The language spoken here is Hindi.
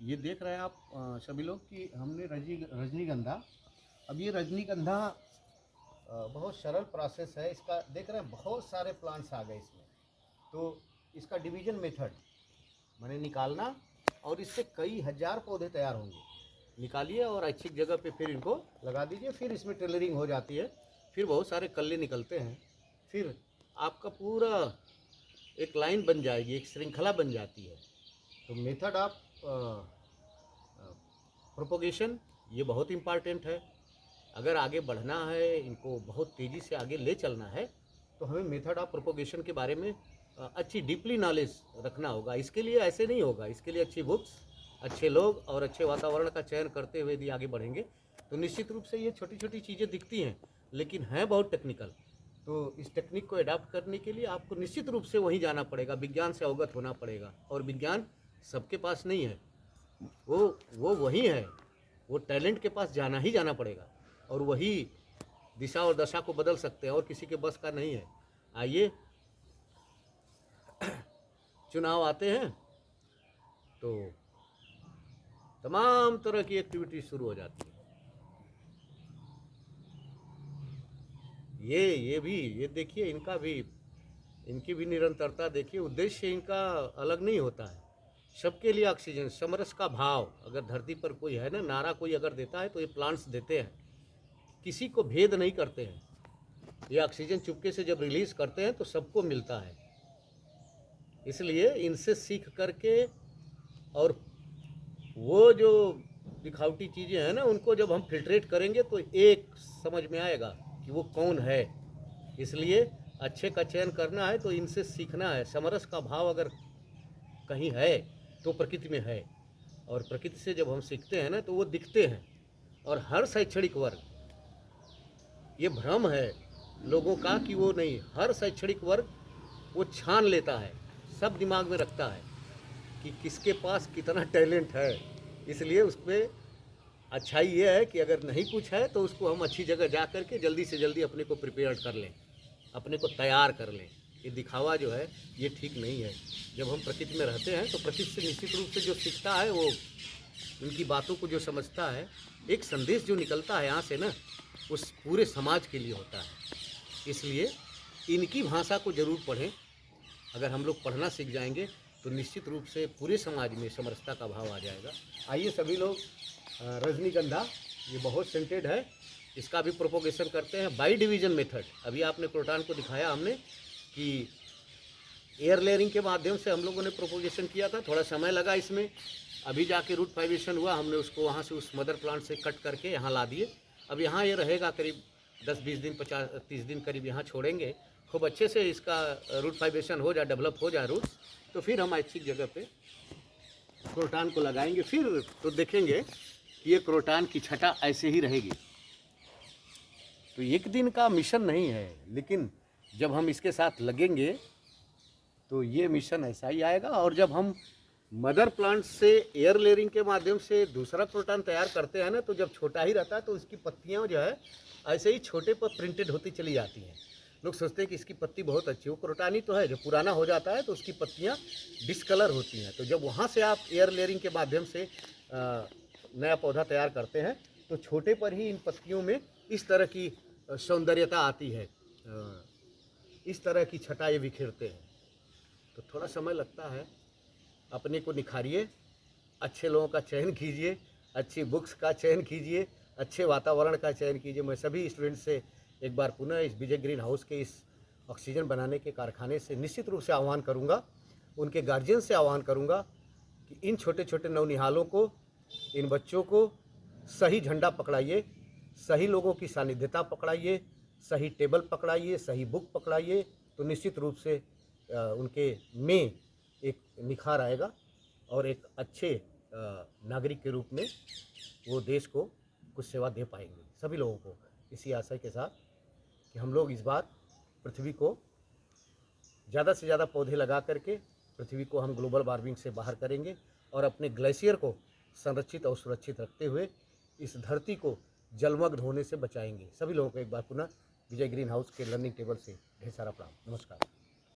ये देख रहे हैं आप सभी लोग कि हमने रजनीगंधा, अब ये रजनीगंधा बहुत सरल प्रोसेस है इसका। देख रहे हैं बहुत सारे प्लांट्स आ गए इसमें। तो इसका डिवीजन मेथड माने निकालना, और इससे कई हजार पौधे तैयार होंगे। निकालिए और अच्छी जगह पे फिर इनको लगा दीजिए, फिर इसमें टेलरिंग हो जाती है, फिर बहुत सारे कल्ले निकलते हैं, फिर आपका पूरा एक लाइन बन जाएगी, एक श्रृंखला बन जाती है। तो मेथड ऑफ प्रोपोगेशन ये बहुत इम्पॉर्टेंट है। अगर आगे बढ़ना है, इनको बहुत तेज़ी से आगे ले चलना है, तो हमें मेथड ऑफ प्रोपोगेशन के बारे में अच्छी डीपली नॉलेज रखना होगा। इसके लिए ऐसे नहीं होगा, इसके लिए अच्छी बुक्स, अच्छे लोग और अच्छे वातावरण का चयन करते हुए यदि आगे बढ़ेंगे तो निश्चित रूप से ये छोटी छोटी चीज़ें दिखती हैं लेकिन हैं बहुत टेक्निकल। तो इस टेक्निक को अडॉप्ट करने के लिए आपको निश्चित रूप से वहीं जाना पड़ेगा, विज्ञान से अवगत होना पड़ेगा। और विज्ञान सबके पास नहीं है, वो वही है, वो टैलेंट के पास जाना ही जाना पड़ेगा, और वही दिशा और दशा को बदल सकते हैं, और किसी के बस का नहीं है। आइए, चुनाव आते हैं तो तमाम तरह की एक्टिविटी शुरू हो जाती है। ये देखिए, इनकी भी निरंतरता देखिए। उद्देश्य इनका अलग नहीं होता है, सबके लिए ऑक्सीजन, समरस का भाव। अगर धरती पर कोई है ना, नारा कोई अगर देता है तो ये प्लांट्स देते हैं, किसी को भेद नहीं करते हैं। ये ऑक्सीजन चुपके से जब रिलीज करते हैं तो सबको मिलता है। इसलिए इनसे सीख करके, और वो जो दिखावटी चीज़ें हैं ना, उनको जब हम फिल्ट्रेट करेंगे तो एक समझ में आएगा कि वो कौन है। इसलिए अच्छे का चयन करना है तो इनसे सीखना है। समरस का भाव अगर कहीं है तो प्रकृति में है, और प्रकृति से जब हम सीखते हैं ना तो वो दिखते हैं। और हर शैक्षणिक वर्ग, ये भ्रम है लोगों का कि वो नहीं, हर शैक्षणिक वर्ग वो छान लेता है, सब दिमाग में रखता है कि किसके पास कितना टैलेंट है। इसलिए उस पर अच्छाई ये है कि अगर नहीं कुछ है तो उसको हम अच्छी जगह जा कर के जल्दी से जल्दी अपने को प्रिपेयर कर लें, अपने को तैयार कर लें। ये दिखावा जो है ये ठीक नहीं है। जब हम प्रकृति में रहते हैं तो प्रकृति से निश्चित रूप से जो सीखता है, वो उनकी बातों को जो समझता है, एक संदेश जो निकलता है यहाँ से ना, उस पूरे समाज के लिए होता है। इसलिए इनकी भाषा को ज़रूर पढ़ें। अगर हम लोग पढ़ना सीख जाएंगे तो निश्चित रूप से पूरे समाज में समरसता का भाव आ जाएगा। आइए सभी लोग, रजनीगंधा ये बहुत सेंटेड है, इसका भी प्रोपोगेशन करते हैं बाई डिवीज़न मेथड। अभी आपने क्रोटान को दिखाया हमने कि एयर लेयरिंग के माध्यम से हम लोगों ने प्रोपोगेशन किया था, थोड़ा समय लगा इसमें। अभी जाके रूट फाइब्रेशन हुआ, हमने उसको वहाँ से उस मदर प्लांट से कट करके यहाँ ला दिए। अब यहाँ ये रहेगा करीब 10-20 दिन, 50-30 दिन करीब यहाँ छोड़ेंगे। खूब अच्छे से इसका रूट फाइब्रेशन हो जाए, डेवलप हो जाए रूट्स, तो फिर हम अच्छी जगह पे क्रोटान को लगाएंगे। फिर तो देखेंगे कि ये क्रोटान की छटा ऐसे ही रहेगी। तो एक दिन का मिशन नहीं है, लेकिन जब हम इसके साथ लगेंगे तो ये मिशन ऐसा ही आएगा। और जब हम मदर प्लांट से एयर लेयरिंग के माध्यम से दूसरा क्रोटान तैयार करते हैं ना, तो जब छोटा ही रहता है तो उसकी पत्तियाँ जो है ऐसे ही छोटे पर प्रिंटेड होती चली जाती हैं। लोग सोचते हैं कि इसकी पत्ती बहुत अच्छी, वो क्रोटान ही तो है। जब पुराना हो जाता है तो उसकी पत्तियाँ डिसकलर होती हैं। तो जब वहाँ से आप एयर लेयरिंग के माध्यम से नया पौधा तैयार करते हैं तो छोटे पर ही इन पत्तियों में इस तरह की सौंदर्यता आती है, इस तरह की छटा ये बिखेरते हैं। तो थोड़ा समय लगता है, अपने को निखारिए, अच्छे लोगों का चयन कीजिए, अच्छी बुक्स का चयन कीजिए, अच्छे वातावरण का चयन कीजिए। मैं सभी स्टूडेंट से एक बार पुनः इस विजय ग्रीन हाउस के इस ऑक्सीजन बनाने के कारखाने से निश्चित रूप से आह्वान करूंगा, उनके गार्जियन से आह्वान करूंगा कि इन छोटे छोटे नवनिहालों को, इन बच्चों को सही झंडा पकड़ाइए, सही लोगों की सानिध्यता पकड़ाइए, सही टेबल पकड़ाइए, सही बुक पकड़ाइए, तो निश्चित रूप से उनके में एक निखार आएगा और एक अच्छे नागरिक के रूप में वो देश को कुछ सेवा दे पाएंगे। सभी लोगों को इसी आशय के साथ कि हम लोग इस बार पृथ्वी को ज़्यादा से ज़्यादा पौधे लगा करके पृथ्वी को हम ग्लोबल वार्मिंग से बाहर करेंगे, और अपने ग्लेशियर को संरक्षित और सुरक्षित रखते हुए इस धरती को जलमग्न होने से बचाएंगे। सभी लोगों को एक बार पुनः विजय ग्रीन हाउस के लर्निंग टेबल से ढेर सारा प्रणाम। नमस्कार।